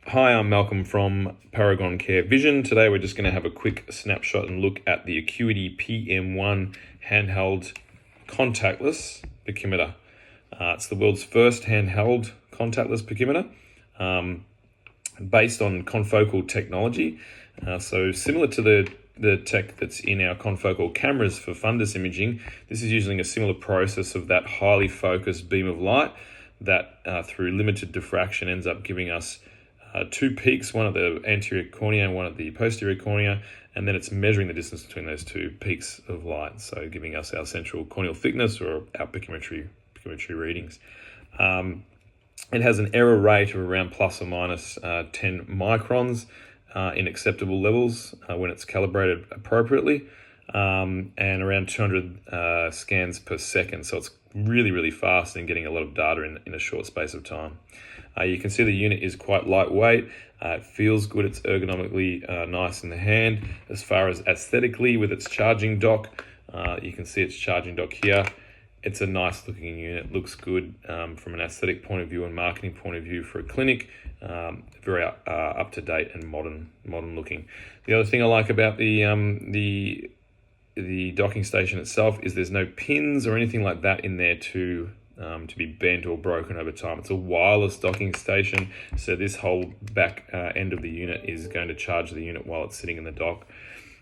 Hi, I'm Malcolm from Paragon Care Vision. Today we're just going to have a quick snapshot and look at the Occuity PM-1 handheld contactless pachymeter. It's the world's first handheld contactless pachymeter based on confocal technology. So similar to the tech that's in our confocal cameras for fundus imaging, this is using a similar process of that highly focused beam of light that through limited diffraction ends up giving us two peaks, one at the anterior cornea and one at the posterior cornea, and then it's measuring the distance between those two peaks of light, so giving us our central corneal thickness or our pachymetry readings. It has an error rate of around plus or minus 10 microns in acceptable levels when it's calibrated appropriately, and around 200 scans per second. So it's really fast and getting a lot of data in a short space of time. You can see the unit is quite lightweight. It feels good. It's ergonomically nice in the hand. As far as aesthetically, with its charging dock, you can see its charging dock here. It's a nice looking unit. Looks good from an aesthetic point of view and marketing point of view for a clinic. Very up to date and modern looking. The other thing I like about the docking station itself is there's no pins or anything like that in there to be bent or broken over time. It's a wireless docking station, so this whole back end of the unit is going to charge the unit while it's sitting in the dock.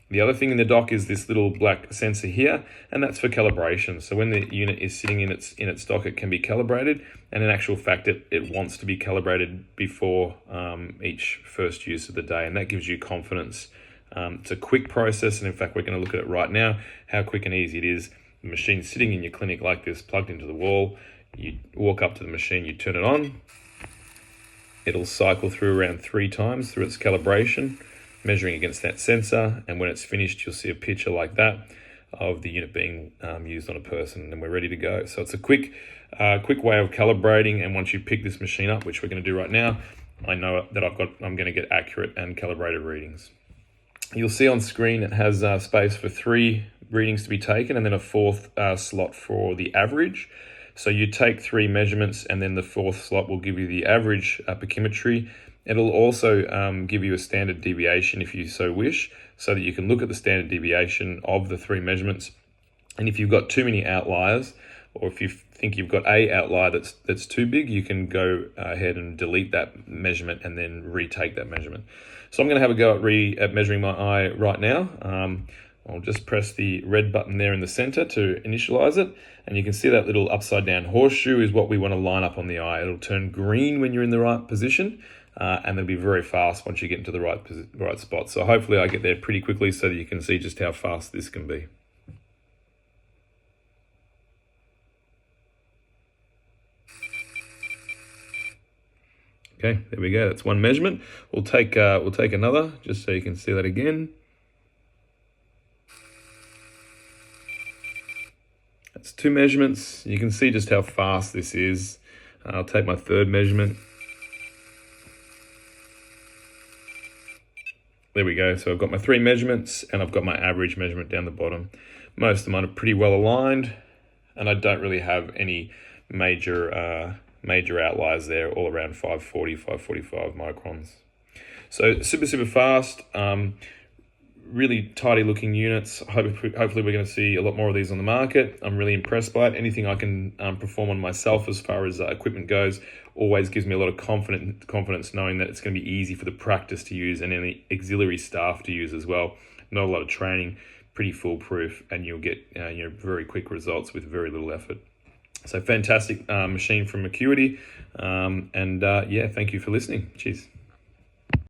The other thing in the dock is this little black sensor here, and that's for calibration. So when the unit is sitting in its dock, it can be calibrated, and in actual fact, it wants to be calibrated before each first use of the day, and that gives you confidence. It's a quick process, and in fact, we're going to look at it right now, how quick and easy it is. The machine's sitting in your clinic like this, plugged into the wall. You walk up to the machine, you turn it on. It'll cycle through around 3 times through its calibration, measuring against that sensor. And when it's finished, you'll see a picture like that of the unit being used on a person, and we're ready to go. So it's a quick way of calibrating. And once you pick this machine up, which we're going to do right now, I know that I'm going to get accurate and calibrated readings. You'll see on screen it has space for 3 readings to be taken, and then a 4th slot for the average. So you take 3 measurements, and then the 4th slot will give you the average pachymetry. It'll also give you a standard deviation if you so wish, so that you can look at the standard deviation of the 3 measurements. And if you've got too many outliers, or if you think you've got a outlier that's too big, you can go ahead and delete that measurement and then retake that measurement. So I'm going to have a go at measuring my eye right now. I'll just press the red button there in the center to initialize it, and you can see that little upside down horseshoe is what we want to line up on the eye. It'll turn green when you're in the right position, and it'll be very fast once you get into the right spot. So hopefully I get there pretty quickly so that you can see just how fast this can be. Okay, there we go. That's one measurement. We'll take another just so you can see that again. That's 2 measurements. You can see just how fast this is. I'll take my 3rd measurement. There we go. So I've got my 3 measurements, and I've got my average measurement down the bottom. Most of them are pretty well aligned, and I don't really have any major outliers there, all around 540, 545 microns. So super fast. Really tidy looking units. Hopefully we're going to see a lot more of these on the market. I'm really impressed by it. Anything I can perform on myself as far as equipment goes always gives me a lot of confidence knowing that it's going to be easy for the practice to use and any auxiliary staff to use as well. Not a lot of training, pretty foolproof, and you'll get very quick results with very little effort. So fantastic machine from Occuity, and thank you for listening. Cheers.